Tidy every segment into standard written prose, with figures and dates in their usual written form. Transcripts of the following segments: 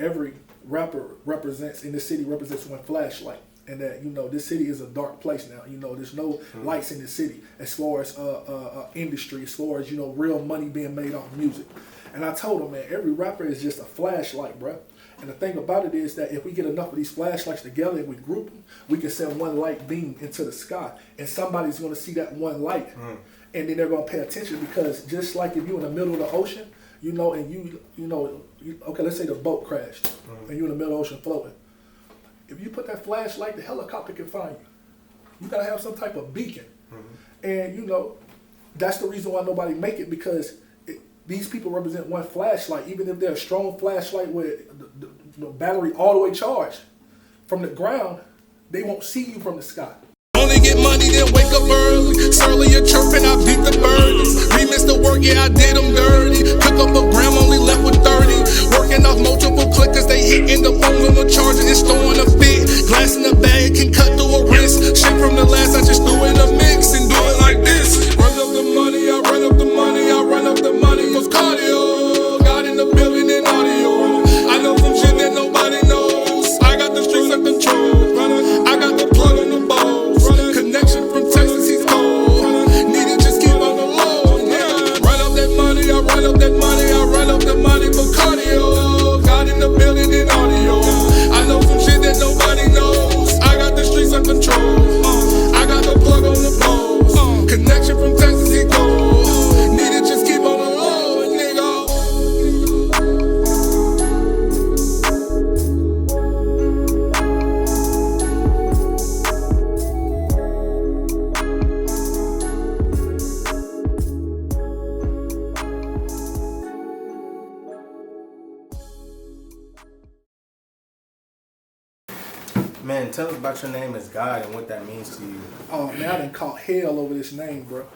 Every rapper represents in this city represents one flashlight, and that this city is a dark place now. There's no lights in the city as far as industry, as far as real money being made off music. And I told him, man, every rapper is just a flashlight, bro. And the thing about it is that if we get enough of these flashlights together and we group them, we can send one light beam into the sky, and somebody's going to see that one light, and then they're going to pay attention. Because just like if you're in the middle of the ocean, and okay, let's say the boat crashed, and you're in the middle of the ocean floating. If you put that flashlight, the helicopter can find you. You gotta have some type of beacon, and that's the reason why nobody make it, because these people represent one flashlight. Even if they're a strong flashlight with the battery all the way charged from the ground, they won't see you from the sky. Only get money, then wake up early. Surly a chirping, I beat the birdies. Remix the work, yeah, I did them dirty. Took up a gram, only left with 30. Working off multiple clickers, they hitting the phones on the charger, it's throwing a fit. Glass in the bag can cut through a wrist. Shake from the last, I just threw in a mix and do it like this. Run up the money, I run up the money, I run up the money. What's cardio? Got in the building and audio. I know some shit that nobody knows. I got the streets under control. I got the plug on the balls. Connection from Texas, he's cold. Need it, just keep on the low. Yeah. Run up that money, I run up that money, I run up the money for cardio. Got in the building and audio. I know some shit that nobody knows. I got the streets under control. I got the plug on the balls. Connection from Texas, he's cold. Need it, just keep on the low, nigga. Man, tell us about your name as Gawd and what that means to you. Oh man, I done caught hell over this name, bro.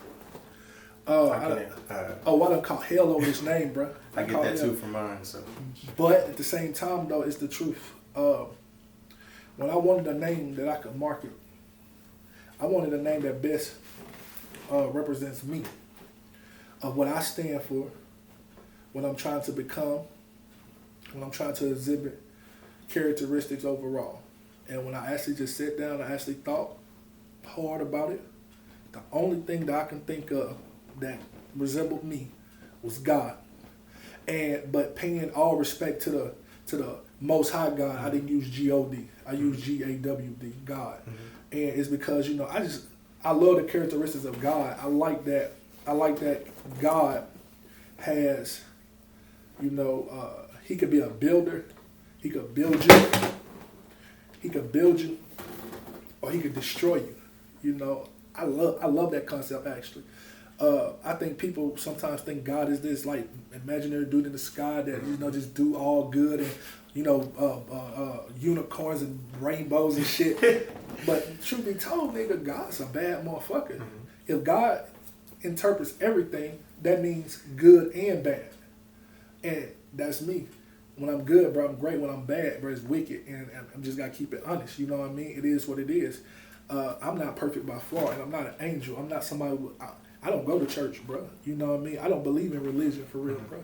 I done caught hell over this name, bro. I get that too from mine. So, but at the same time, though, it's the truth. When I wanted a name that I could market, I wanted a name that best represents me, of what I stand for, what I'm trying to become, when I'm trying to exhibit characteristics overall. And when I actually just sat down, I actually thought hard about it. The only thing that I can think of that resembled me was God. But paying all respect to the Most High God, I didn't use G-O-D. I used G-A-W-D, God. And it's because I love the characteristics of God. I like that God has, he could be a builder. He could build you. He could build you, or he could destroy you. I love that concept, actually. I think people sometimes think God is this like imaginary dude in the sky that just do all good and unicorns and rainbows and shit. But truth be told, nigga, God's a bad motherfucker. If God interprets everything, that means good and bad, and that's me. When I'm good, bro, I'm great. When I'm bad, bro, it's wicked, and I'm just gotta keep it honest. You know what I mean? It is what it is. I'm not perfect by far, and I'm not an angel. I'm not somebody I don't go to church, bro. You know what I mean? I don't believe in religion for real, bro.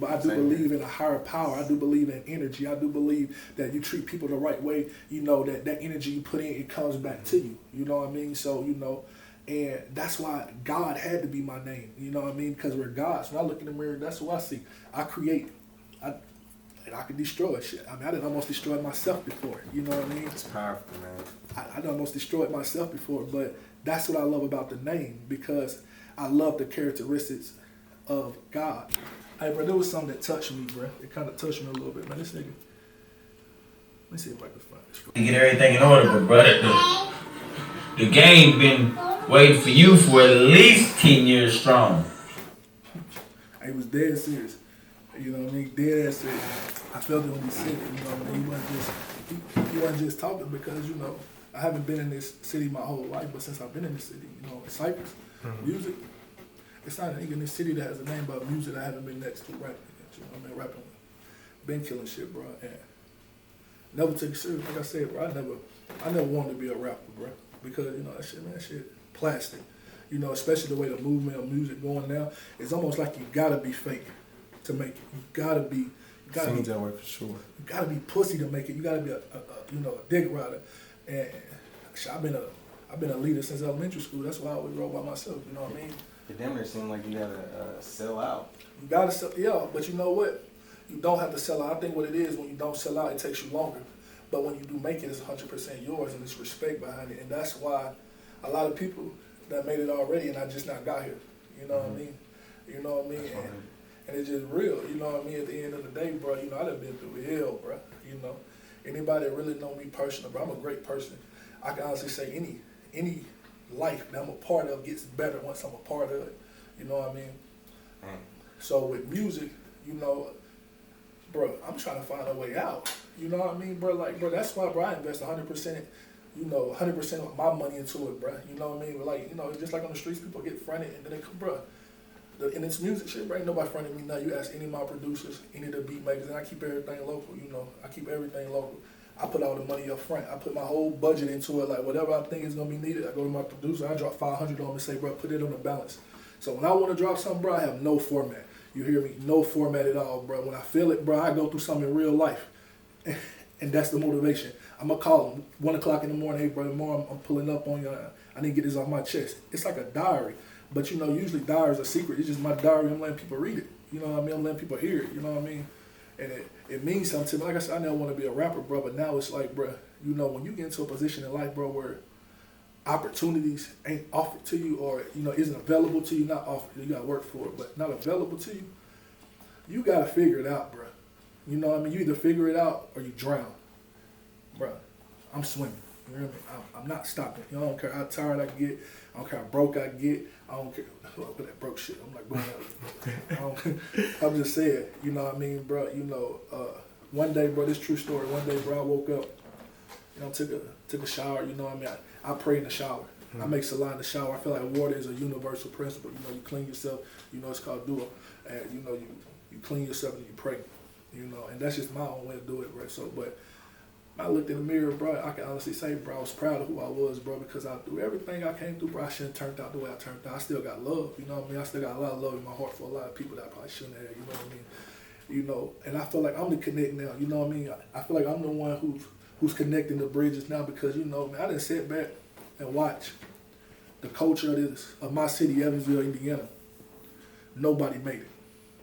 But I do believe in a higher power. I do believe in energy. I do believe that you treat people the right way. That energy you put in, it comes back to you. You know what I mean? So and that's why God had to be my name. You know what I mean? Because we're gods. When I look in the mirror, that's what I see. I create. And I can destroy shit. I mean, I done almost destroyed myself before. You know what I mean? It's powerful, man. I done almost destroyed myself before, but that's what I love about the name, because I love the characteristics of God. Hey, bro, there was something that touched me, bro. It kind of touched me a little bit, man. This nigga. Let me see if I can find this. You get everything in order, but brother, the game been waiting for you for at least 10 years strong. He was dead serious. You know what I mean? Dead ass serious. I felt it when he said it. You know what I mean? He wasn't just talking because, I haven't been in this city my whole life, but since I've been in this city, in Cyprus, music, it's not even this city that has a name about music I haven't been next to rapping. Rapping. Been killing shit, bro. And never took it serious. Like I said, bro, I never wanted to be a rapper, bro. Because, that shit plastic. Especially the way the movement of music going now, it's almost like you gotta be fake to make it. You Seems that way for sure. You gotta be pussy to make it. You gotta be a dick rider. And I've been a leader since elementary school. That's why I always roll by myself. You know what I mean? It damn near seems like you gotta sell out. You gotta sell, yeah. But you know what? You don't have to sell out. I think what it is, when you don't sell out, it takes you longer. But when you do make it, it's 100% yours, and there's respect behind it. And that's why a lot of people that made it already, and I just not got here. You know what I mean? You know what I mean? And it's just real. You know what I mean? At the end of the day, bro, I done been through hell, bro. Anybody that really know me personally, bro, I'm a great person. I can honestly say any life that I'm a part of gets better once I'm a part of it. You know what I mean? So with music, bro, I'm trying to find a way out. You know what I mean, bro? Like, bro, that's why, bro, I invest 100%, 100% of my money into it, bro. You know what I mean? But like, just like on the streets, people get fronted and then they come, bro. And it's music shit, bro. Ain't nobody fronting me now. You ask any of my producers, any of the beat makers, and I keep everything local, I keep everything local. I put all the money up front. I put my whole budget into it. Like, whatever I think is going to be needed, I go to my producer. I drop 500 on him and say, bro, put it on the balance. So when I want to drop something, bro, I have no format. You hear me? No format at all, bro. When I feel it, bro, I go through something in real life. And that's the motivation. I'm going to call him 1 o'clock in the morning. Hey, bro, tomorrow I'm pulling up on you. I need to get this off my chest. It's like a diary. But, usually diaries are secret. It's just my diary. I'm letting people read it. You know what I mean? I'm letting people hear it. You know what I mean? And it means something to me. Like I said, I never want to be a rapper, bro. But now it's like, bro, when you get into a position in life, bro, where opportunities ain't offered to you or, isn't available to you, not offered, you got to work for it, but not available to you, you got to figure it out, bro. You know what I mean? You either figure it out or you drown. Bro, I'm swimming. You hear me? I'm not stopping. I don't care how tired I get. I don't care how broke I get. I don't care. Look at that broke shit. I'm like, bro, I'm just saying, you know what I mean, bro? One day, bro, this true story. One day, bro, I woke up, took a shower. You know what I mean? I pray in the shower. I make salah in the shower. I feel like water is a universal principle. You clean yourself. It's called dua. And, you clean yourself and you pray. And that's just my own way to do it, bro. So, but I looked in the mirror, bro. I can honestly say, bro, I was proud of who I was, bro, because I through everything I came through, bro, I shouldn't have turned out the way I turned out. I still got love, you know what I mean? I still got a lot of love in my heart for a lot of people that I probably shouldn't have, you know what I mean? And I feel like I'm the connect now, you know what I mean? I feel like I'm the one who's connecting the bridges now because, man, I didn't sit back and watch the culture of my city, Evansville, Indiana. Nobody made it.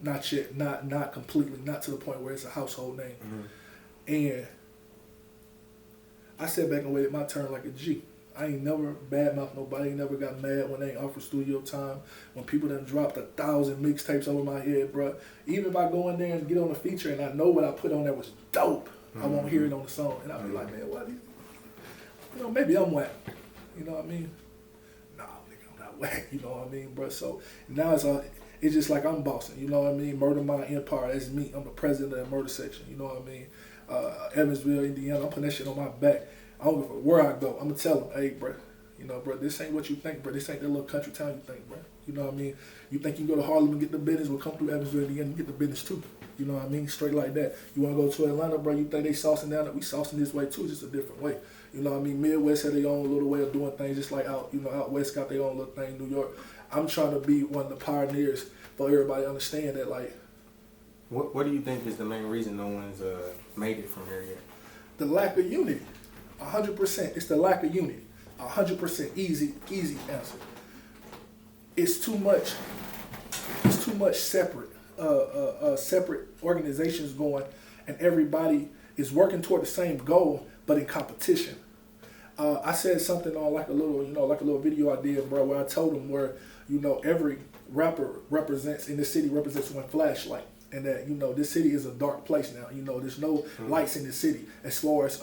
Not yet, not completely, not to the point where it's a household name. And I sat back and waited my turn like a G. I ain't never badmouthed nobody. I ain't never got mad when they ain't offered studio time. When people done dropped 1,000 mixtapes over my head, bro. Even if I go in there and get on a feature and I know what I put on there was dope, I won't hear it on the song. And I'll be like, man, what? Maybe I'm whack. You know what I mean? Nah, nigga, I'm not whack. You know what I mean, bro? So now it's just like I'm bossing. You know what I mean? Murder My Empire. That's me. I'm the president of the murder section. You know what I mean? Evansville, Indiana, I'm putting that shit on my back. I don't give a where I go. I'm going to tell them, hey, bro, bro, this ain't what you think, bro. This ain't that little country town you think, bro. You know what I mean? You think you can go to Harlem and get the business, we'll come through Evansville, Indiana and get the business too. You know what I mean? Straight like that. You want to go to Atlanta, bro, you think they saucing down there? We saucing this way too, just a different way. You know what I mean? Midwest had their own little way of doing things, just like out West got their own little thing, New York. I'm trying to be one of the pioneers for everybody to understand that, like. What do you think is the main reason no one's made it from here yet? The lack of unity. 100%. It's the lack of unity. 100%. Easy answer. It's too much separate organizations going, and everybody is working toward the same goal, but in competition. I said something on like a little video I did, bro, where I told them where, every rapper in the city represents one flashlight. And that, this city is a dark place now. There's no lights in the city as far as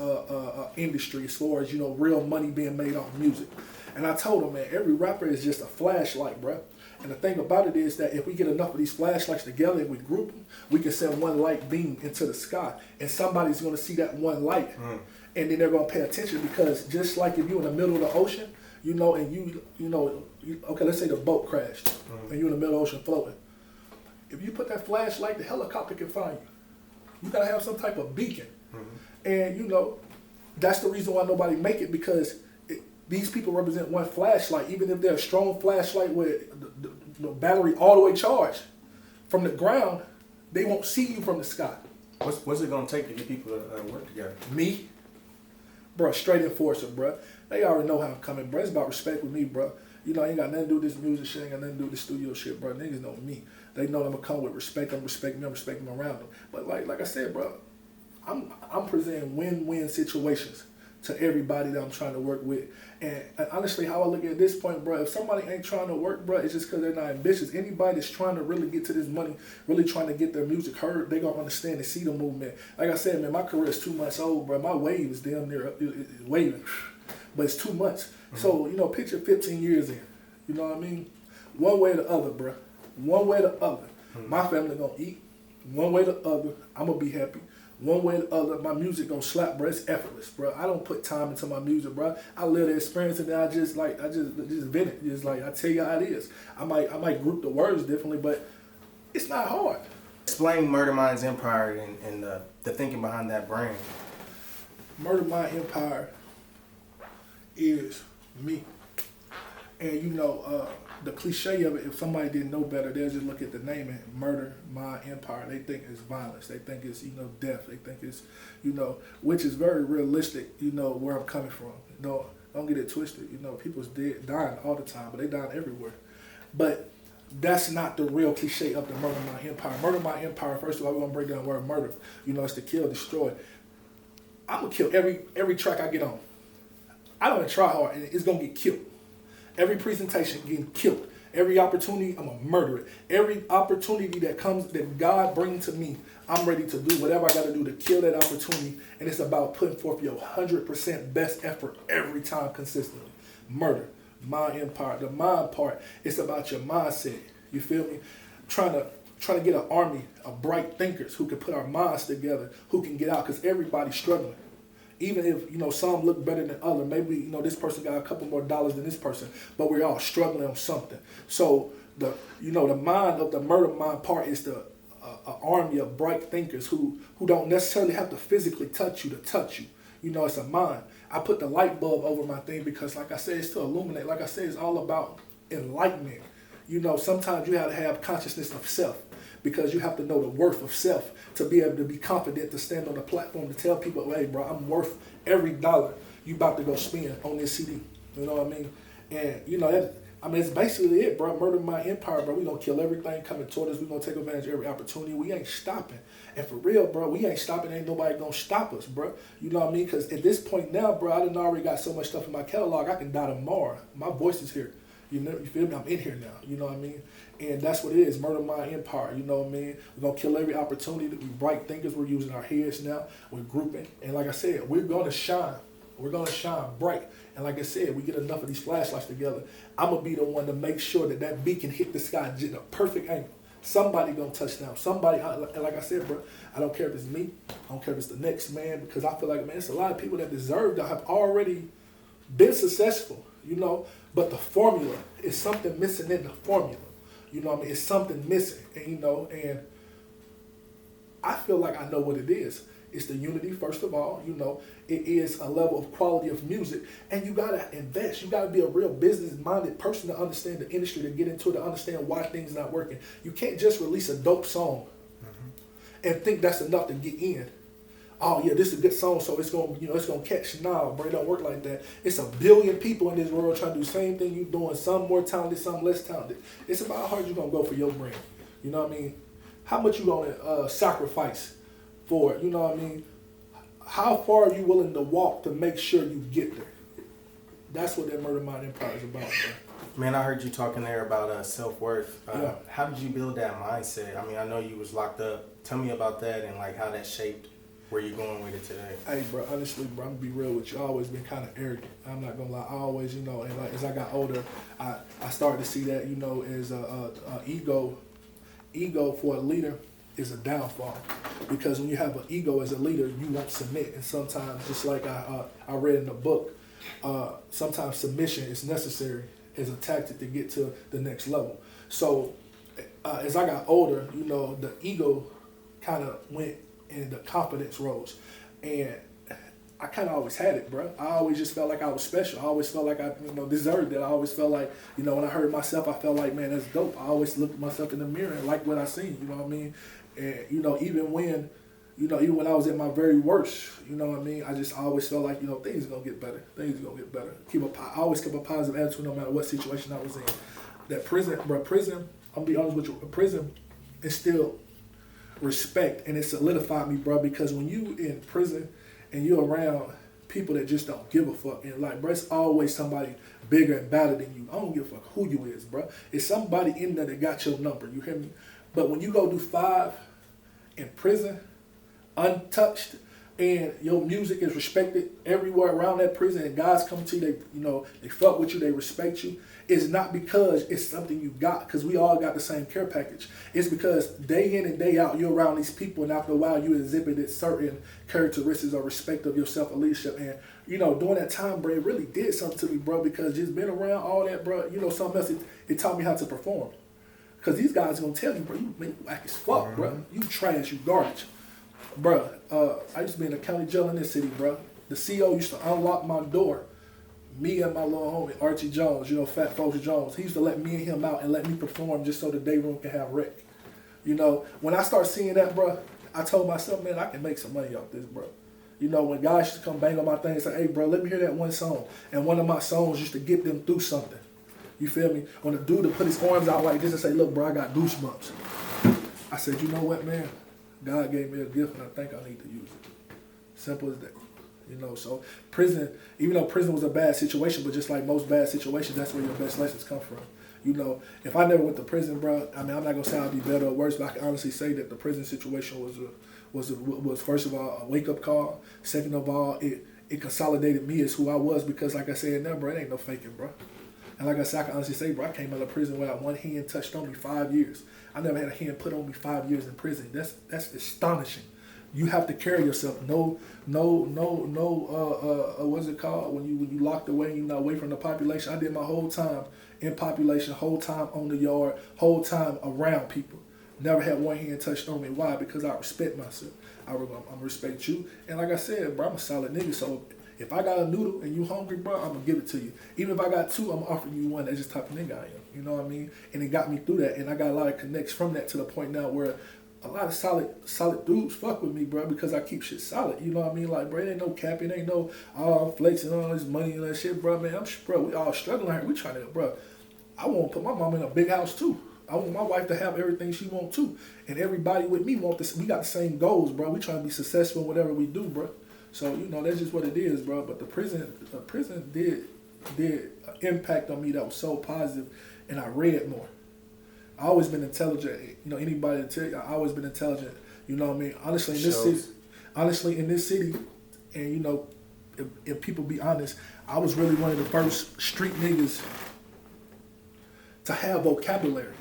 industry, as far as, real money being made off of music. And I told him, man, every rapper is just a flashlight, bro. And the thing about it is that if we get enough of these flashlights together and we group them, we can send one light beam into the sky. And somebody's going to see that one light. And then they're going to pay attention because just like if you're in the middle of the ocean, okay, let's say the boat crashed and you're in the middle of the ocean floating. If you put that flashlight, the helicopter can find you. You gotta have some type of beacon. And that's the reason why nobody make it, because these people represent one flashlight. Even if they're a strong flashlight with the battery all the way charged from the ground, they won't see you from the sky. What's it gonna take to get people to work together? Me, bro, straight enforcer, bro. They already know how I'm coming, bro. It's about respect with me, bro. You know, I ain't got nothing to do with this music shit, ain't got nothing to do with this studio shit, bro. Niggas know me. They know I'm gonna come with respect. I'm respecting them, respecting them around them. But like I said, bro, I'm presenting win-win situations to everybody that I'm trying to work with. And honestly, how I look at this point, bro, if somebody ain't trying to work, bro, it's just because they're not ambitious. Anybody that's trying to really get to this money, really trying to get their music heard, they gonna understand and see the movement. Like I said, man, my career is 2 months old, bro. My wave is damn near waving, but it's 2 months. So, you know, picture 15 years in. You know what I mean? One way or the other, bro. One way or the other. My family gonna eat. One way or the other, I'm gonna be happy. One way or the other, my music gonna slap, bro. It's effortless, bro. I don't put time into my music, bro. I live the experience and then I just vent it. Just like I tell you how it is. I might group the words differently, but it's not hard. Explain Murder Mind's Empire and the thinking behind that brand. Murder Mind Empire is me. And you know, the cliche of it, if somebody didn't know better, they'll just look at the name and Murder My Empire. They think it's violence. They think it's, you know, death. They think it's, you know, which is very realistic, you know, where I'm coming from. You know, don't get it twisted. You know, people's dying all the time, but they dying everywhere. But that's not the real cliche of the Murder My Empire. Murder My Empire, first of all, we're going to break down the word murder. You know, it's to kill, destroy. I'm going to kill every track I get on. I don't even try hard, and it's going to get killed. Every presentation getting killed. Every opportunity, I'm gonna murder it. Every opportunity that comes, that God brings to me, I'm ready to do whatever I gotta do to kill that opportunity. And it's about putting forth your 100% best effort every time consistently. Murder, my empire. The mind part, it's about your mindset. You feel me? Trying to get an army of bright thinkers who can put our minds together, who can get out, because everybody's struggling. Even if, you know, some look better than others, maybe, you know, this person got a couple more dollars than this person, but we're all struggling on something. So the mind of the murder mind part is the army of bright thinkers who don't necessarily have to physically touch you to touch you. You know, it's a mind. I put the light bulb over my thing because, like I said, it's to illuminate. Like I said, it's all about enlightenment. You know, sometimes you have to have consciousness of self, because you have to know the worth of self to be able to be confident to stand on the platform to tell people, hey, bro, I'm worth every dollar you about to go spend on this CD. You know what I mean? And, you know, it's basically it, bro. Murder My Empire, bro. We gonna kill everything coming toward us. We gonna take advantage of every opportunity. We ain't stopping. And for real, bro, we ain't stopping. Ain't nobody gonna stop us, bro. You know what I mean? Because at this point now, bro, I done already got so much stuff in my catalog, I can die tomorrow. My voice is here. You know, you feel me? I'm in here now. You know what I mean? And that's what it is. Murder My Empire. You know what I mean? We're going to kill every opportunity. We bright thinkers. We're using our heads now. We're grouping. And like I said, we're going to shine. We're going to shine bright. And like I said, we get enough of these flashlights together, I'm going to be the one to make sure that beacon hit the sky at a perfect angle. Somebody going to touch down. Somebody, and like I said, bro, I don't care if it's me. I don't care if it's the next man, because I feel like, man, it's a lot of people that deserve to have already been successful, you know, but the formula is something missing in the formula. You know what I mean? It's something missing, and, you know, and I feel like I know what it is. It's the unity, first of all. You know, it is a level of quality of music, and you gotta invest. You gotta be a real business-minded person to understand the industry, to get into it, to understand why things not working. You can't just release a dope song and think that's enough to get in. Oh yeah, this is a good song, so it's gonna, you know, it's gonna catch. Nah, bro, it don't work like that. It's a billion people in this world trying to do the same thing you doing. Some more talented, some less talented. It's about how hard you gonna go for your brand. You know what I mean? How much you gonna sacrifice for it? You know what I mean? How far are you willing to walk to make sure you get there? That's what that Murder Mind Empire is about, bro. Man, I heard you talking there about self-worth. Yeah. How did you build that mindset? I mean, I know you was locked up. Tell me about that and like how that shaped where you going with it today. Hey, bro, honestly, bro, I'm gonna be real with you. I always been kind of arrogant. I'm not gonna lie. I always, you know, and like as I got older, I started to see that, you know, as ego for a leader is a downfall, because when you have an ego as a leader, you won't submit. And sometimes, just like I read in the book, sometimes submission is necessary as a tactic to get to the next level. So as I got older, you know, the ego kind of went and the confidence rose. And I kind of always had it, bro. I always just felt like I was special. I always felt like I, you know, deserved it. I always felt like, you know, when I heard myself, I felt like, man, that's dope. I always looked at myself in the mirror and liked what I seen, you know what I mean? And, you know, even when, You know, even when I was at my very worst, you know what I mean? I just always felt like, you know, things are going to get better. Things are going to get better. I always kept a positive attitude no matter what situation I was in. That prison, bro, prison, I'm going to be honest with you, prison instilled respect, and it solidified me, bro, because when you in prison and you're around people that just don't give a fuck, and like, bro, it's always somebody bigger and badder than you. I don't give a fuck who you is, bro. It's somebody in there that got your number, you hear me? But when you go do 5 in prison, untouched, and your music is respected everywhere around that prison, and guys come to you, they, you know, they fuck with you, they respect you. It's not because it's something you got, because we all got the same care package. It's because day in and day out, you're around these people, and after a while, you exhibited certain characteristics or respect of yourself and leadership. And, you know, during that time, bro, it really did something to me, bro, because just being around all that, bro, you know, something else, it taught me how to perform. Because these guys are going to tell you, bro, you whack as fuck, bro. You trash, you garbage. Bro, I used to be in the county jail in this city, bro. The CO used to unlock my door. Me and my little homie, Archie Jones, you know, Fat Folks Jones, he used to let me and him out and let me perform just so the day room can have rec. You know, when I start seeing that, bro, I told myself, man, I can make some money off this, bro. You know, when guys used to come bang on my thing and say, hey, bro, let me hear that one song. And one of my songs used to get them through something. You feel me? When the dude to put his arms out like this and say, look, bro, I got goosebumps. I said, you know what, man? God gave me a gift and I think I need to use it. Simple as that. You know, so prison, even though prison was a bad situation, but just like most bad situations, that's where your best lessons come from. You know, if I never went to prison, bro, I mean, I'm not gonna say I'd be better or worse, but I can honestly say that the prison situation was first of all a wake up call. Second of all, it consolidated me as who I was, because like I said, now, bro, it ain't no faking, bro. And like I said, I can honestly say, bro, I came out of prison without one hand touched on me 5 years. I never had a hand put on me 5 years in prison. That's astonishing. You have to carry yourself. What's it called? When you locked away, you're not away from the population. I did my whole time in population, whole time on the yard, whole time around people. Never had one hand touched on me. Why? Because I respect myself. I respect you. And like I said, bro, I'm a solid nigga. So if I got a noodle and you hungry, bro, I'm gonna give it to you. Even if I got 2, I'm gonna offer you one. That's just the type of nigga I am. You know what I mean? And it got me through that. And I got a lot of connects from that to the point now where a lot of solid dudes fuck with me, bro, because I keep shit solid. You know what I mean? Like, bro, it ain't no capping, ain't no I'm flexing all this money and that shit, bro. Man, bro, we all struggling here. We trying to, bro. I want to put my mom in a big house too. I want my wife to have everything she want too, and everybody with me want this. We got the same goals, bro. We trying to be successful in whatever we do, bro. So you know that's just what it is, bro. But the prison did impact on me that was so positive, and I read more. I always been intelligent. You know, anybody to tell you, I always been intelligent. You know what I mean? Honestly, in this city, and you know, if people be honest, I was really one of the first street niggas to have vocabulary.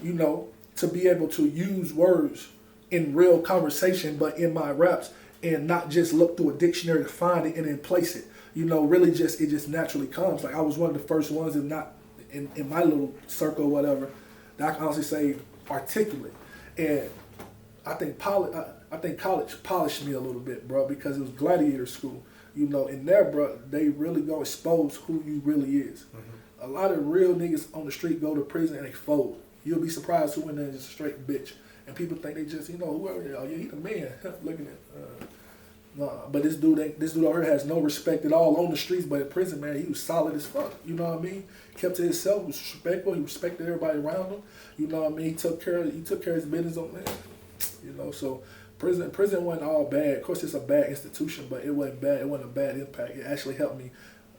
You know, to be able to use words in real conversation, but in my raps, and not just look through a dictionary to find it and then place it. You know, really it just naturally comes. Like I was one of the first ones, and not in my little circle or whatever, that I can honestly say articulate. And I think college polished me a little bit, bro, because it was gladiator school. You know, in there, bro, they really gonna expose who you really is. Mm-hmm. A lot of real niggas on the street go to prison and they fold. You'll be surprised who in there is just a straight bitch. And people think they just, you know, whoever, oh yeah, he the man. Looking at, but this dude over here has no respect at all on the streets, but in prison, man, he was solid as fuck. You know what I mean? Kept to himself, was respectful. He respected everybody around him. You know what I mean? He took care of his business on that. You know, so prison wasn't all bad. Of course, it's a bad institution, but it wasn't bad. It wasn't a bad impact. It actually helped me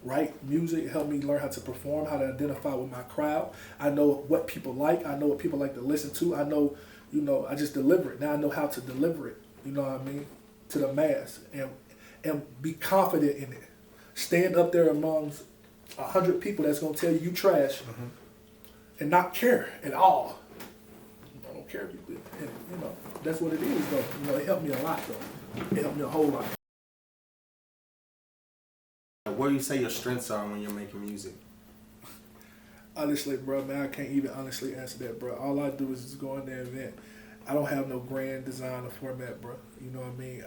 write music. It helped me learn how to perform, how to identify with my crowd. I know what people like. I know what people like to listen to. I know, you know, I just deliver it. Now I know how to deliver it. You know what I mean? To the mass, and be confident in it. Stand up there amongst 100 people that's gonna tell you trash, mm-hmm. and not care at all. I don't care if you do. And, you know, that's what it is, though. You know, it helped me a lot, though. It helped me a whole lot. What do you say your strengths are when you're making music? Honestly, bro, man, I can't even honestly answer that, bro. All I do is just go in there and vent. I don't have no grand design or format, bro. You know what I mean?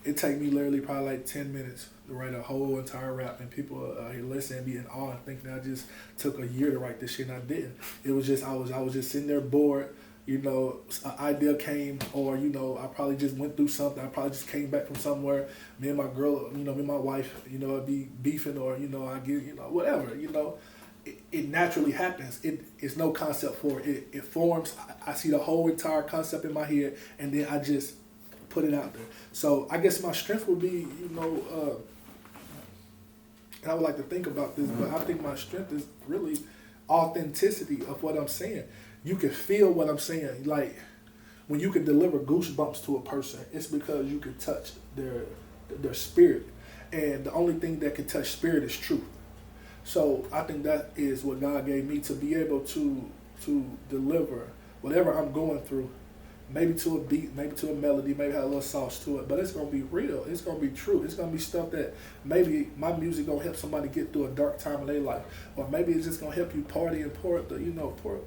It take me literally probably like 10 minutes to write a whole entire rap, and people here listen and be in awe and think that I just took a year to write this shit, and I didn't. It was just, I was just sitting there bored, You know, an idea came, or you know, I probably just went through something. I probably just came back from somewhere. Me and my girl, you know, me and my wife, you know, it'd be beefing, or you know, I get, you know, whatever. You know, it naturally happens. It's no concept for it. It forms. I see the whole entire concept in my head, and then I just put it out there. So I guess my strength would be, you know, and I would like to think about this, but I think my strength is really authenticity of what I'm saying. You can feel what I'm saying. Like when you can deliver goosebumps to a person, it's because you can touch their spirit, and the only thing that can touch spirit is truth. So I think that is what God gave me, to be able to deliver whatever I'm going through, maybe to a beat, maybe to a melody, maybe have a little sauce to it, but it's gonna be real. It's gonna be true. It's gonna be stuff that maybe my music gonna help somebody get through a dark time of their life, or maybe it's just gonna help you party and pour up the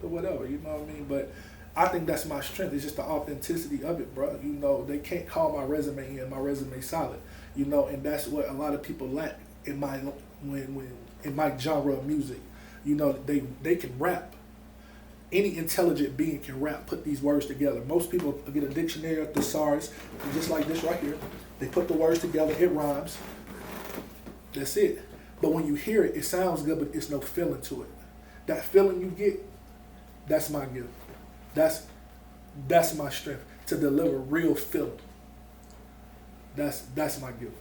whatever. You know what I mean? But I think that's my strength. It's just the authenticity of it, bro. You know, they can't call my resume in. My resume solid. You know, and that's what a lot of people lack in my in my genre of music. You know, they can rap. Any intelligent being can rap, put these words together. Most people get a dictionary, a thesaurus, just like this right here. They put the words together, it rhymes. That's it. But when you hear it, it sounds good, but it's no feeling to it. That feeling you get, that's my gift. That's my strength, to deliver real feeling. That's my gift.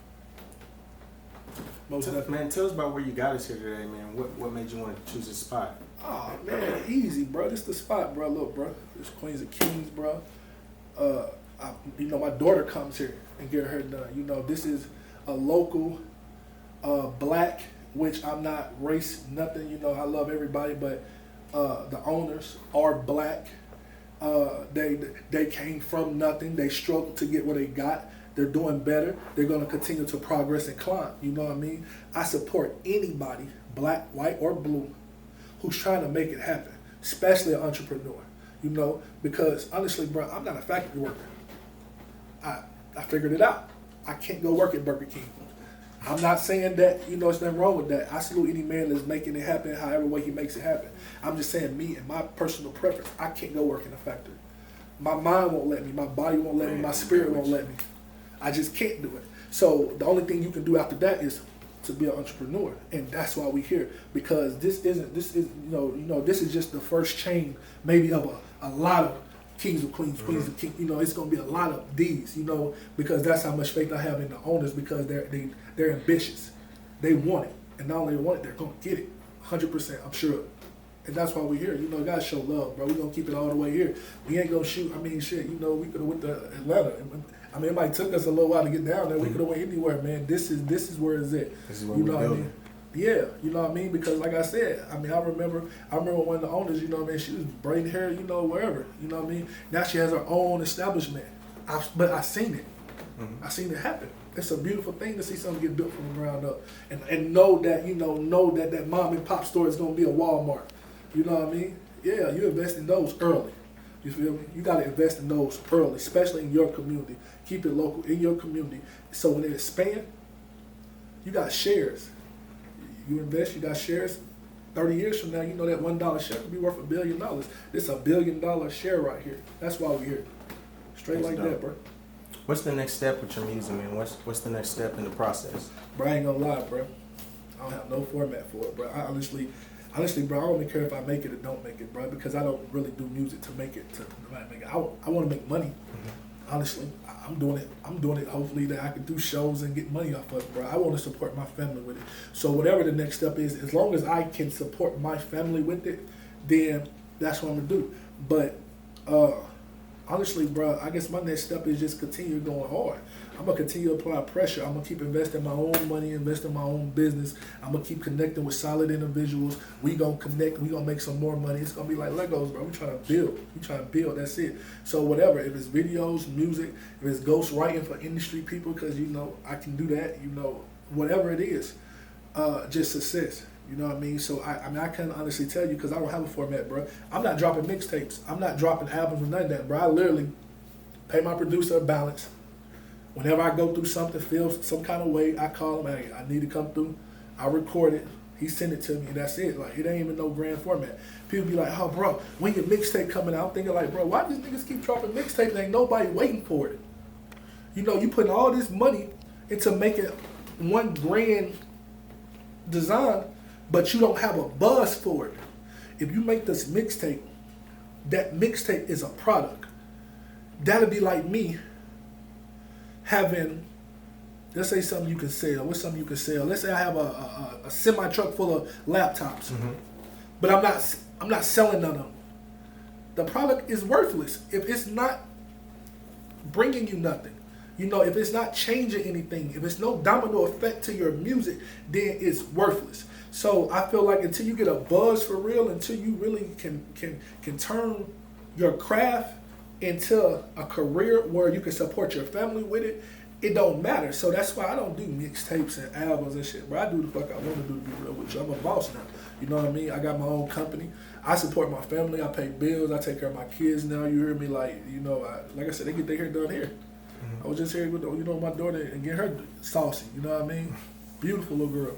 Man, tell us about where you got us here today, man. What made you want to choose this spot? Oh man, easy, bro. This the spot, bro. Look, bro. This Queens of Kings, bro. You know, my daughter comes here and get her done. You know, this is a local black, which I'm not race, nothing. You know, I love everybody, but the owners are black. They came from nothing. They struggled to get where they got. They're doing better. They're going to continue to progress and climb. You know what I mean? I support anybody, black, white, or blue, who's trying to make it happen, especially an entrepreneur. You know, because honestly, bro, I'm not a factory worker. I figured it out. I can't go work at Burger King. I'm not saying that, you know, there's nothing wrong with that. I salute any man that's making it happen however way he makes it happen. I'm just saying, me and my personal preference, I can't go work in a factory. My mind won't let me. My body won't let me. My spirit won't let me. I just can't do it. So the only thing you can do after that is to be an entrepreneur, and that's why we're here. Because this is just the first chain, maybe of a lot of kings of queens, queens of kings. You know, it's gonna be a lot of these. You know, because that's how much faith I have in the owners. Because they're ambitious, they want it, and not only want it, they're gonna get it, 100%. I'm sure. And that's why we're here. You know, you gotta show love, bro. We're gonna keep it all the way here. We ain't gonna shoot. I mean, shit. You know, we could have went to Atlanta. I mean, it might took us a little while to get down there. We could have went anywhere, man. This is where it's at. This is what you we're know what I building. mean? Yeah, you know what I mean? Because like I said, I mean, I remember one of the owners, you know what I mean? She was braiding hair, you know, wherever, you know what I mean? Now she has her own establishment. But I seen it. I seen it happen. It's a beautiful thing to see something get built from the ground up, and know that, you know that mom and pop store is gonna be a Walmart. You know what I mean? Yeah, you invest in those early. You feel me? You gotta invest in those early, especially in your community. Keep it local in your community. So when it expand, you got shares. You invest, you got shares. 30 years from now, you know that $1 share could be worth $1 billion. It's $1 billion share right here. That's why we're here. Straight That's like dope. that, bro. What's the next step with your music, man? What's the next step in the process? Bro, I ain't gonna lie, bro. I don't have no format for it, bro. I honestly, bro, I don't even care if I make it or don't make it, bro, because I don't really do music to make it. I want to make money. Honestly, I'm doing it. Hopefully that I can do shows and get money off of it, bro. I want to support my family with it. So whatever the next step is, as long as I can support my family with it, then that's what I'm gonna do. But honestly, bro, I guess my next step is just continue going hard. I'm gonna continue to apply pressure. I'm gonna keep investing my own money, investing my own business. I'm gonna keep connecting with solid individuals. We gonna connect. We gonna make some more money. It's gonna be like Legos, bro. We trying to build. That's it. So whatever. If it's videos, music, if it's ghost writing for industry people, because you know I can do that. You know, whatever it is, just success. You know what I mean? So I can't honestly tell you because I don't have a format, bro. I'm not dropping mixtapes. I'm not dropping albums or none of that, bro. I literally pay my producer a balance. Whenever I go through something, feel some kind of way, I call him, hey, I need to come through. I record it. He sent it to me, and that's it. Like, it ain't even no grand format. People be like, oh, bro, when your mixtape coming out? I'm thinking like, bro, why these niggas keep dropping mixtapes and ain't nobody waiting for it? You know, you putting all this money into making one grand design, but you don't have a buzz for it. If you make this mixtape, that mixtape is a product. That'll be like me having, let's say something you can sell. What's something you can sell? Let's say I have a semi truck full of laptops, but I'm not selling none of them. The product is worthless if it's not bringing you nothing. You know, if it's not changing anything, if it's no domino effect to your music, then it's worthless. So I feel like until you get a buzz for real, until you really can turn your craft into a career where you can support your family with it, it don't matter. So that's why I don't do mixtapes and albums and shit, bro. I do the fuck I want to do, to be real with you. I'm a boss now. You know what I mean? I got my own company. I support my family. I pay bills. I take care of my kids now. You hear me? Like, you know, like I said, they get their hair done here. I was just here with, you know, my daughter and get her saucy. You know what I mean? Beautiful little girl.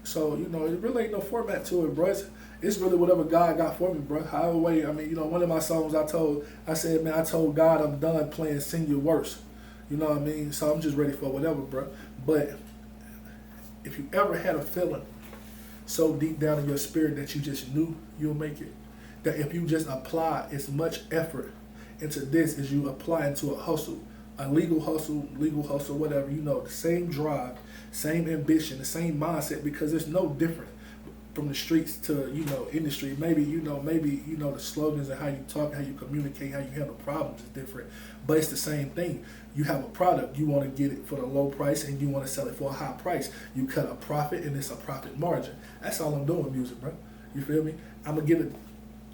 So, you know, it really ain't no format to it, bro. It's really whatever God got for me, bro. However way, I mean, you know, one of my songs I said, man, I told God I'm done playing Sing Your Worst. You know what I mean? So I'm just ready for whatever, bro. But if you ever had a feeling so deep down in your spirit that you just knew you'll make it, that if you just apply as much effort into this as you apply into a hustle, a legal hustle, whatever, you know, the same drive, same ambition, the same mindset, because it's no different from the streets to, you know, industry. Maybe the slogans and how you talk, how you communicate, how you handle problems is different, but it's the same thing. You have a product, you want to get it for the low price and you want to sell it for a high price. You cut a profit and it's a profit margin. That's all I'm doing with music, bro. You feel me? I'm going to give it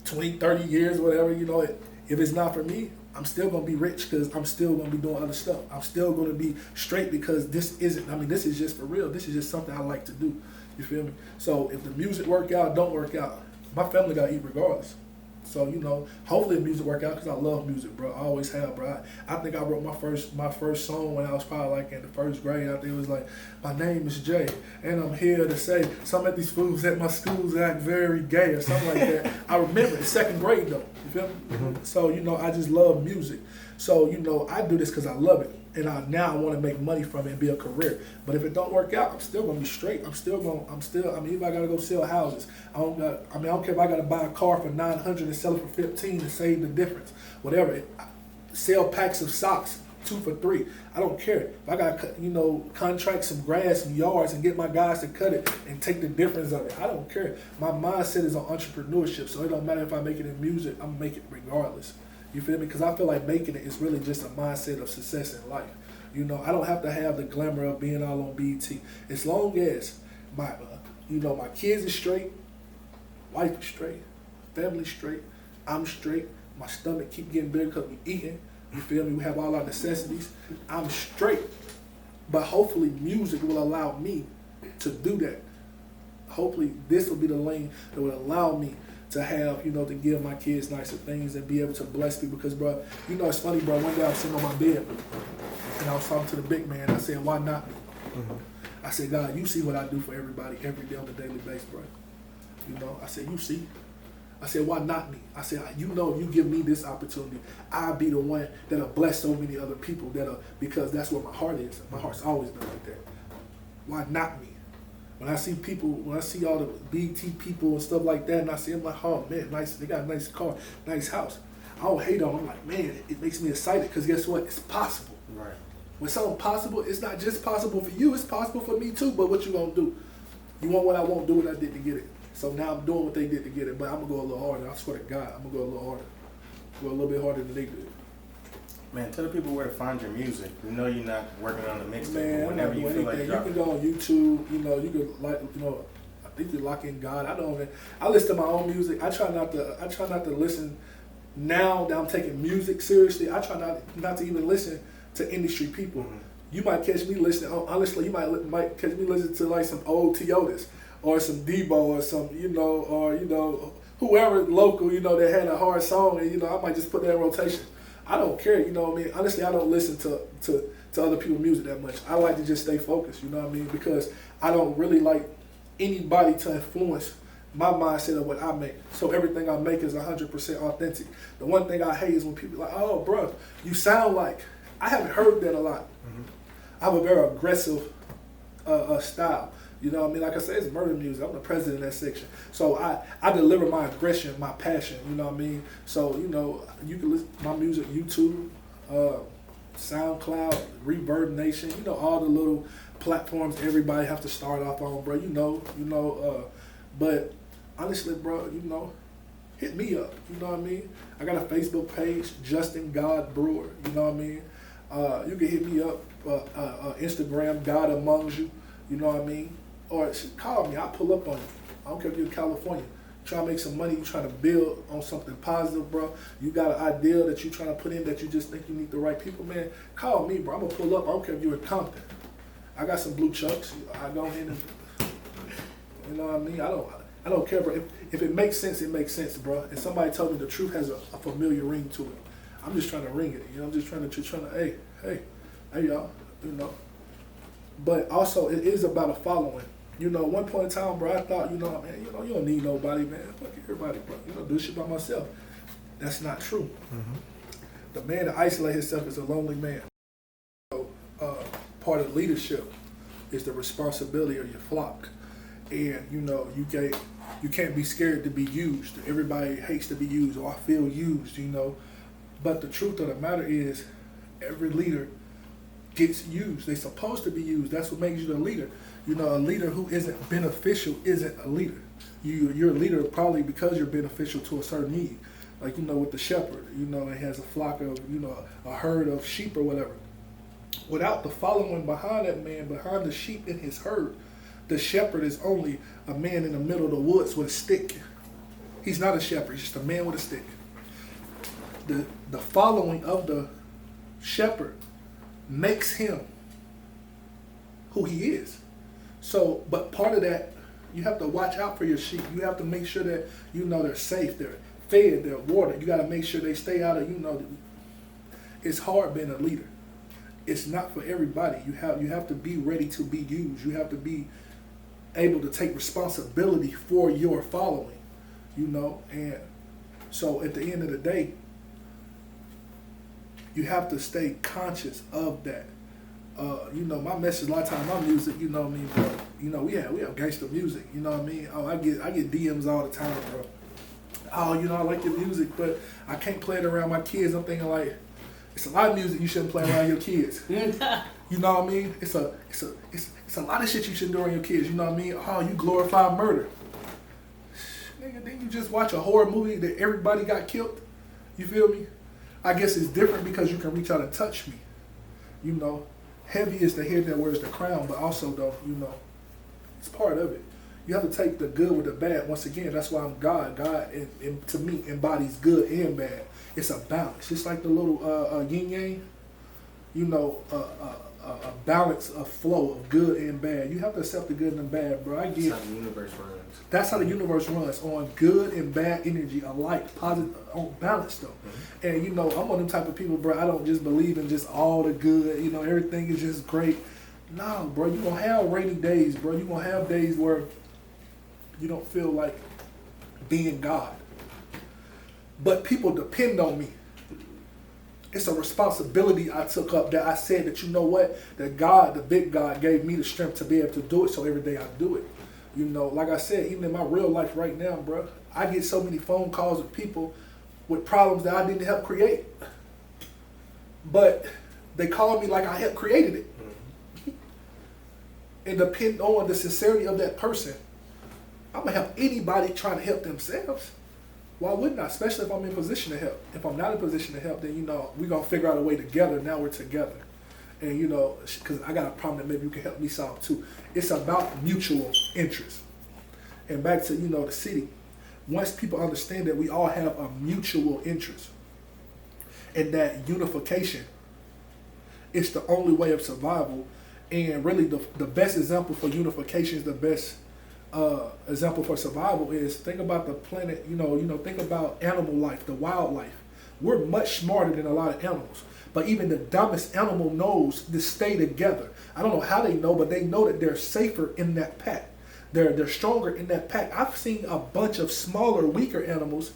20, 30 years, whatever, you know. If it's not for me, I'm still going to be rich because I'm still going to be doing other stuff. I'm still going to be straight because this is just for real. This is just something I like to do. You feel me? So if the music work out, don't work out, my family got to eat regardless. So, you know, hopefully the music work out because I love music, bro. I always have, bro. I think I wrote my first song when I was probably like in the first grade. I think it was like, my name is Jay, and I'm here to say some of these fools at my schools act very gay or something like that. I remember it, second grade though. You feel me? So, you know, I just love music. So, you know, I do this because I love it. And now I want to make money from it and be a career. But if it don't work out, I'm still gonna be straight. I mean, if I gotta go sell houses, I don't care if I gotta buy a car for $900 and sell it for $15 and save the difference. Whatever. Sell packs of socks, 2 for $3. I don't care. If I gotta, you know, contract some grass and yards and get my guys to cut it and take the difference of it. I don't care. My mindset is on entrepreneurship, so it don't matter if I make it in music. I'm gonna make it regardless. You feel me? Because I feel like making it is really just a mindset of success in life. You know, I don't have to have the glamour of being all on BET. As long as my kids are straight, wife is straight, family straight, I'm straight, my stomach keep getting bigger because we eating. You feel me? We have all our necessities. I'm straight. But hopefully music will allow me to do that. Hopefully this will be the lane that will allow me to have, you know, to give my kids nicer things and be able to bless people. Because, bro, you know, it's funny, bro. One day I was sitting on my bed and I was talking to the big man. I said, why not me? I said, God, you see what I do for everybody every day on a daily basis, bro. You know, I said, you see. I said, why not me? I said, you know, if you give me this opportunity, I'll be the one that'll bless so many other people because that's where my heart is. My heart's always been like that. Why not me? When I see all the BT people and stuff like that, and I see them like, oh man, nice, they got a nice car, nice house. I don't hate on them. I'm like, man, it makes me excited because guess what? It's possible. Right. When something possible, it's not just possible for you, it's possible for me too, but what you gonna do? You want what I won't do what I did to get it. So now I'm doing what they did to get it, but I'm gonna go a little harder. I swear to God, I'm gonna go a little harder. Go a little bit harder than they did. Man, tell the people where to find your music. We know you're not working on the mixtape, Man, but whenever you feel like you dropping. can go on YouTube. You know, you can I think you lock in Gawd. I listen to my own music. I try not to listen. Now that I'm taking music seriously, I try not to even listen to industry people. You might catch me listening. Honestly, you might catch me listening to like some old Toyotas or some Debo or some whoever local that had a hard song, and I might just put that in rotation. I don't care, you know what I mean? Honestly, I don't listen to other people's music that much. I like to just stay focused, you know what I mean? Because I don't really like anybody to influence my mindset of what I make. So everything I make is 100% authentic. The one thing I hate is when people are like, oh, bro, you sound like, I haven't heard that a lot. I have a very aggressive style. You know what I mean? Like I said, it's murder music. I'm the president of that section. So I deliver my aggression, my passion, you know what I mean? So, you know, you can listen to my music, YouTube, SoundCloud, Reverb Nation, you know, all the little platforms everybody have to start off on, bro. You know, but honestly, bro, you know, hit me up, you know what I mean? I got a Facebook page, Justin Gawd Brewer, you know what I mean? You can hit me up, Instagram, God Amongst You, you know what I mean? Or call me, I'll pull up on you. I don't care if you're in California. Trying to make some money, you trying to build on something positive, bro. You got an idea that you trying to put in that you just think you need the right people, man. Call me, bro. I'm gonna pull up. I don't care if you're in Compton. I got some blue chucks. I go ahead and, you know what I mean? I don't care, bro. If it makes sense, it makes sense, bro. And somebody told me the truth has a familiar ring to it. I'm just trying to ring it. You know, I'm just trying to, hey, y'all, you know. But also, it is about a following. You know, one point in time, bro, I thought, you know, man, you know, you don't need nobody, man. Fuck everybody, bro. You know, do shit by myself. That's not true. The man that isolates himself is a lonely man. So, part of leadership is the responsibility of your flock. And, you know, you can't be scared to be used. Everybody hates to be used, or I feel used, you know. But the truth of the matter is, every leader gets used. They're supposed to be used. That's what makes you the leader. You know, a leader who isn't beneficial isn't a leader. You're a leader probably because you're beneficial to a certain need. Like, you know, with the shepherd, you know, he has a flock of, you know, a herd of sheep or whatever. Without the following behind that man, behind the sheep in his herd, the shepherd is only a man in the middle of the woods with a stick. He's not a shepherd, he's just a man with a stick. The following of the shepherd makes him who he is. So, but part of that, you have to watch out for your sheep. You have to make sure that, you know, they're safe, they're fed, they're watered. You got to make sure they stay out of, you know, it's hard being a leader. It's not for everybody. You have to be ready to be used. You have to be able to take responsibility for your following, you know. And so at the end of the day, you have to stay conscious of that. You know, my message a lot of times, my music, you know what I mean, bro. You know, we have gangster music, you know what I mean? Oh, I get DMs all the time, bro. Oh, you know, I like your music, but I can't play it around my kids. I'm thinking like, it's a lot of music you shouldn't play around your kids. You know what I mean? It's a lot of shit you shouldn't do around your kids. You know what I mean? Oh, you glorify murder. Nigga, didn't you just watch a horror movie that everybody got killed? You feel me? I guess it's different because you can reach out and touch me. You know, heavy is the head that wears the crown, but also though, you know, it's part of it. You have to take the good with the bad. Once again, that's why I'm God. God, to me, embodies good and bad. It's a balance. It's like the little yin yang. You know, a balance, a flow of good and bad. You have to accept the good and the bad, bro. I get. That's how the universe runs. That's how the universe runs, on good and bad energy alike, positive, on balance though. And you know, I'm one of them type of people, bro. I don't just believe in just all the good. You know, everything is just great. No, bro. You gonna have rainy days, bro. You gonna have days where you don't feel like being God. But people depend on me. It's a responsibility I took up, that I said that, you know what, that God, the big God, gave me the strength to be able to do it, so every day I do it. You know, like I said, even in my real life right now, bro, I get so many phone calls with people with problems that I didn't help create. But they call me like I helped created it. And depending on the sincerity of that person, I'm going to help anybody trying to help themselves. Why wouldn't I? Especially if I'm in position to help. If I'm not in position to help, then, you know, we're going to figure out a way together. Now we're together. And, you know, because I got a problem that maybe you can help me solve too. It's about mutual interest. And back to, you know, the city. Once people understand that we all have a mutual interest and that unification is the only way of survival, and really the best example for unification is the best example for survival is, think about the planet, you know, think about animal life, the wildlife. We're much smarter than a lot of animals, but even the dumbest animal knows to stay together. I don't know how they know, but they know that they're safer in that pack. They're stronger in that pack. I've seen a bunch of smaller, weaker animals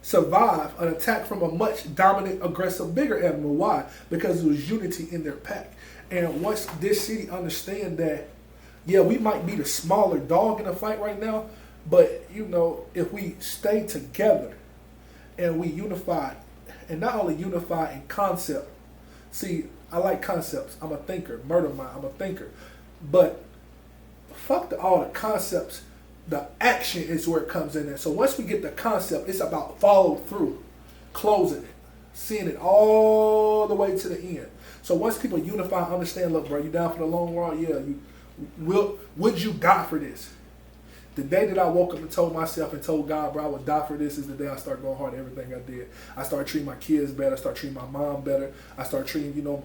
survive an attack from a much dominant, aggressive, bigger animal. Why? Because it was unity in their pack. And once this city understand that, yeah, we might be the smaller dog in a fight right now, but you know, if we stay together and we unify, and not only unify in concept. See, I like concepts. I'm a thinker. Murder mind. I'm a thinker. But fuck all the concepts. The action is where it comes in there. So once we get the concept, it's about follow through, closing it, seeing it all the way to the end. So once people unify, understand, look, bro, you down for the long run? Yeah. Would you die for this? The day that I woke up and told myself and told God, bro, I would die for this is the day I started going hard at everything I did. I started treating my kids better. I started treating my mom better. I started treating, I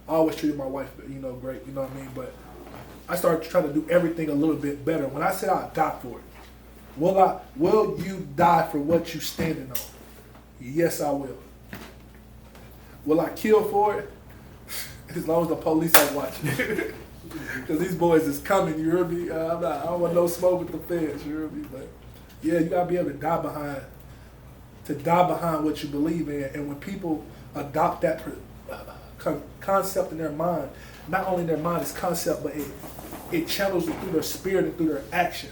always treated my wife, great, you know what I mean? But I started trying to do everything a little bit better. When I say I'll die for it, will you die for what you standing on? Yes, I will. Will I kill for it? As long as the police ain't watching. Because these boys is coming, you hear me? I don't want no smoke with the feds, you hear me? But yeah, you gotta be able to die behind what you believe in. And when people adopt that concept in their mind, not only in their mind is concept, but it channels it through their spirit and through their action.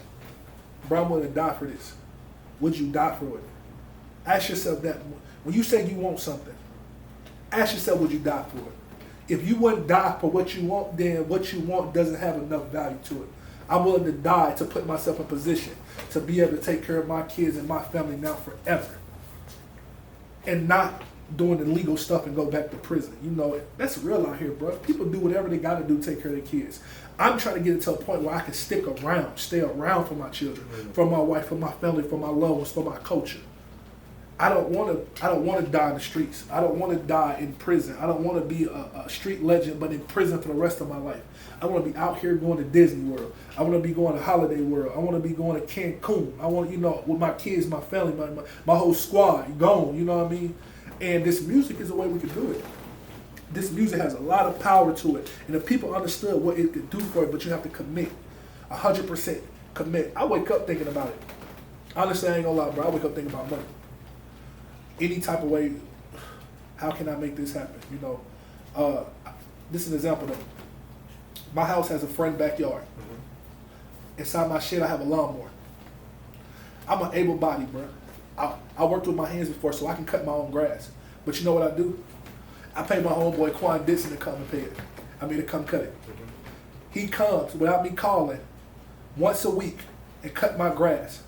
Bro, I'm willing to die for this. Would you die for it? Ask yourself that. When you say you want something, ask yourself, would you die for it? If you wouldn't die for what you want, then what you want doesn't have enough value to it. I'm willing to die to put myself in position to be able to take care of my kids and my family now forever. And not doing the legal stuff and go back to prison. That's real out here, bro. People do whatever they got to do to take care of their kids. I'm trying to get it to a point where I can stay around for my children, for my wife, for my family, for my loved ones, for my culture. I don't want to die in the streets. I don't want to die in prison. I don't want to be a street legend, but in prison for the rest of my life. I want to be out here going to Disney World. I want to be going to Holiday World. I want to be going to Cancun. I want, with my kids, my family, my whole squad gone, you know what I mean? And this music is the way we can do it. This music has a lot of power to it. And if people understood what it could do for it, but you have to commit, 100% commit. I wake up thinking about it. Honestly, I ain't gonna lie, bro. I wake up thinking about money. Any type of way, how can I make this happen? This is an example though. My house has a front backyard. Inside my shed, I have a lawnmower. I'm an able body, bro. I worked with my hands before, so I can cut my own grass. But you know what I do? I pay my homeboy Quan Dixon to come and pay it. To come cut it. He comes without me calling once a week and cut my grass.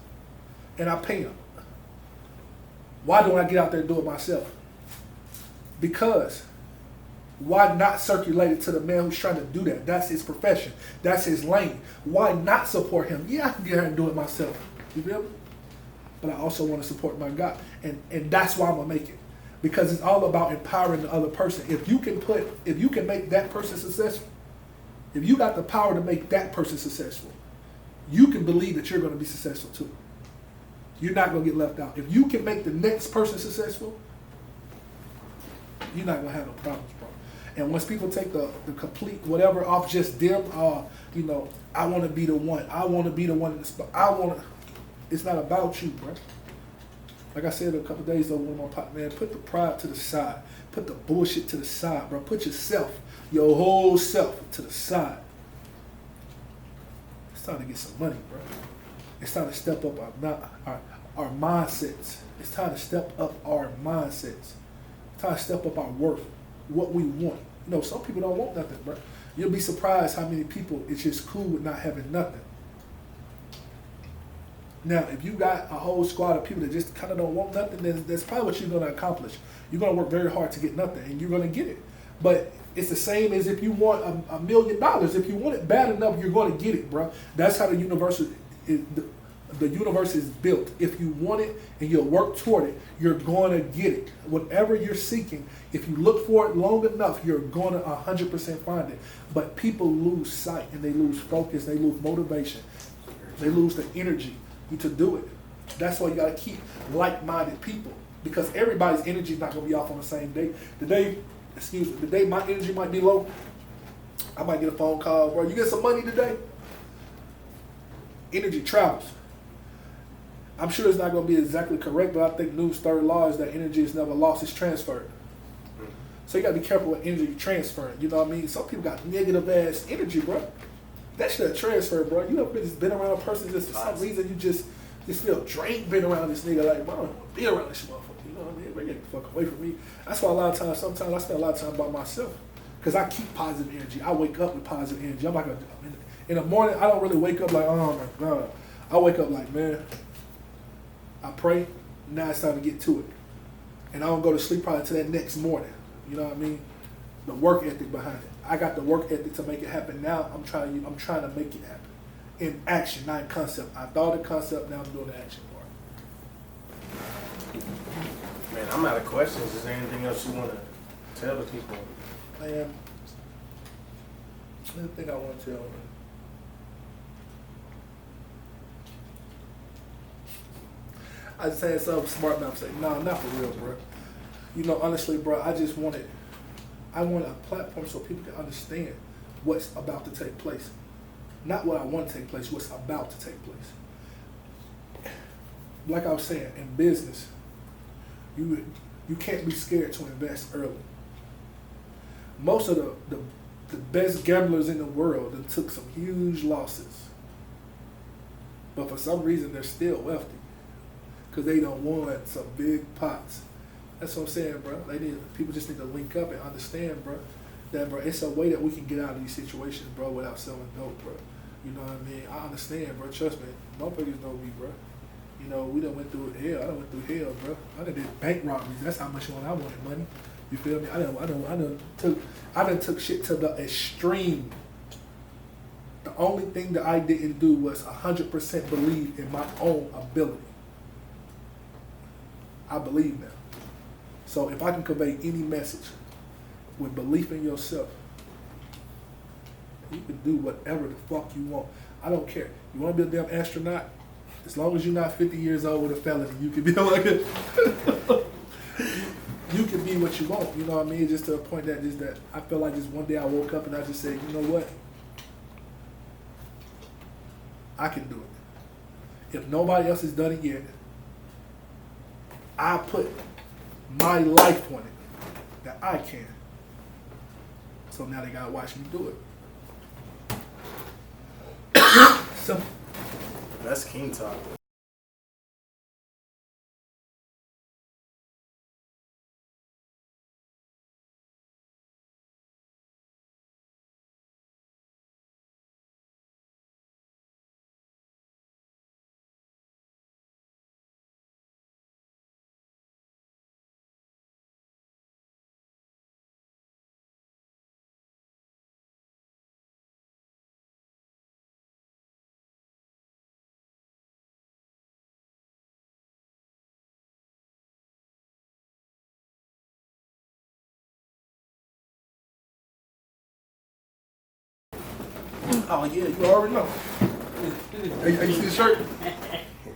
And I pay him. Why don't I get out there and do it myself? Because why not circulate it to the man who's trying to do that? That's his profession. That's his lane. Why not support him? Yeah, I can get out and do it myself. You feel me? But I also want to support my God. And that's why I'm going to make it. Because it's all about empowering the other person. If you can make that person successful, if you got the power to make that person successful, you can believe that you're going to be successful too. You're not going to get left out. If you can make the next person successful, you're not going to have no problems, bro. And once people take the complete whatever off just them, I want to be the one. I want to be the one in the spot. It's not about you, bro. Like I said a couple of days ago, when my pop, man, put the pride to the side. Put the bullshit to the side, bro. Put yourself, your whole self to the side. It's time to get some money, bro. It's time to step up our mindsets. It's time to step up our mindsets. It's time to step up our worth, what we want. Some people don't want nothing, bro. You'll be surprised how many people it's just cool with not having nothing. Now, if you got a whole squad of people that just kind of don't want nothing, then that's probably what you're going to accomplish. You're going to work very hard to get nothing, and you're going to get it. But it's the same as if you want $1 million. If you want it bad enough, you're going to get it, bro. That's how the universe is built. If you want it and you'll work toward it, you're going to get it. Whatever you're seeking, if you look for it long enough, you're going to 100% find it. But people lose sight, and they lose focus, they lose motivation, they lose the energy to do it. That's why you got to keep like-minded people, because everybody's energy is not going to be off on the same day. The day my energy might be low, I might get a phone call, bro, you get some money today? energy travels. I'm sure it's not going to be exactly correct, but I think Newton's third law is that energy is never lost, it's transferred. So you got to be careful with energy transferring. You know what I mean? Some people got negative ass energy, bro. That shit transfer, bro. You ever just been around a person just for some reason you just feel drained being around this nigga, like, bro, I don't want to be around this motherfucker. You know what I mean? Everybody get the fuck away from me. That's why a lot of times, sometimes I spend a lot of time by myself. Because I keep positive energy. I wake up with positive energy. I'm like, in the morning, I don't really wake up like, oh my God. I wake up like, man, I pray, now it's time to get to it. And I don't go to sleep probably until that next morning. You know what I mean? The work ethic behind it. I got the work ethic to make it happen now. I'm trying to make it happen. In action, not in concept. I thought the concept, now I'm doing the action part. Man, I'm out of questions. Is there anything else you want to tell the people? Man, anything I want to tell them. I was saying something smart enough to say, no, not for real, bro. You know, honestly, bro, I want a platform so people can understand what's about to take place. Not what I want to take place, what's about to take place. Like I was saying, in business, you can't be scared to invest early. Most of the best gamblers in the world that took some huge losses. But for some reason, they're still wealthy. Because they don't want some big pots. That's what I'm saying, bro. People just need to link up and understand, bro, that, bro, it's a way that we can get out of these situations, bro, without selling dope, bro. You know what I mean? I understand, bro. Trust me. Motherfuckers know me, bro. You know, we done went through hell. I done went through hell, bro. I done did bank robberies. That's how much I wanted money. You feel me? I done took shit to the extreme. The only thing that I didn't do was 100% believe in my own ability. I believe now. So if I can convey any message with belief in yourself, you can do whatever the fuck you want. I don't care. You want to be a damn astronaut? As long as you're not 50 years old with a felony, you can be like a you can be what you want. You know what I mean? Just to a point that I feel like just one day I woke up and I just said, you know what? I can do it. If nobody else has done it yet, I put my life on it that I can. So now they gotta watch me do it. So That's King Talk. oh yeah, you already know. Hey, you see the shirt?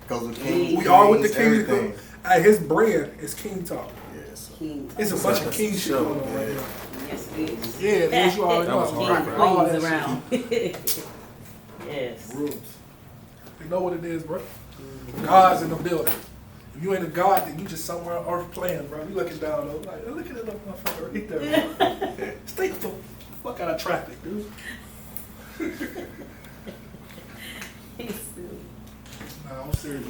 Goes with King. We are with the King. Everything. Hey, his brand is King Talk. Yeah, so It's a bunch of King shit going on right now. Yes, it is. Yeah, it is. You already That was know. hard, King bro. All Queens that around. Yes. Rooms. You know what it is, bro. God's in the building. If you ain't a God, then you just somewhere on earth playing, bro. You looking down though, like, look at that little motherfucker right there, bro. Stay the fuck out of traffic, dude. Nah, I'm serious.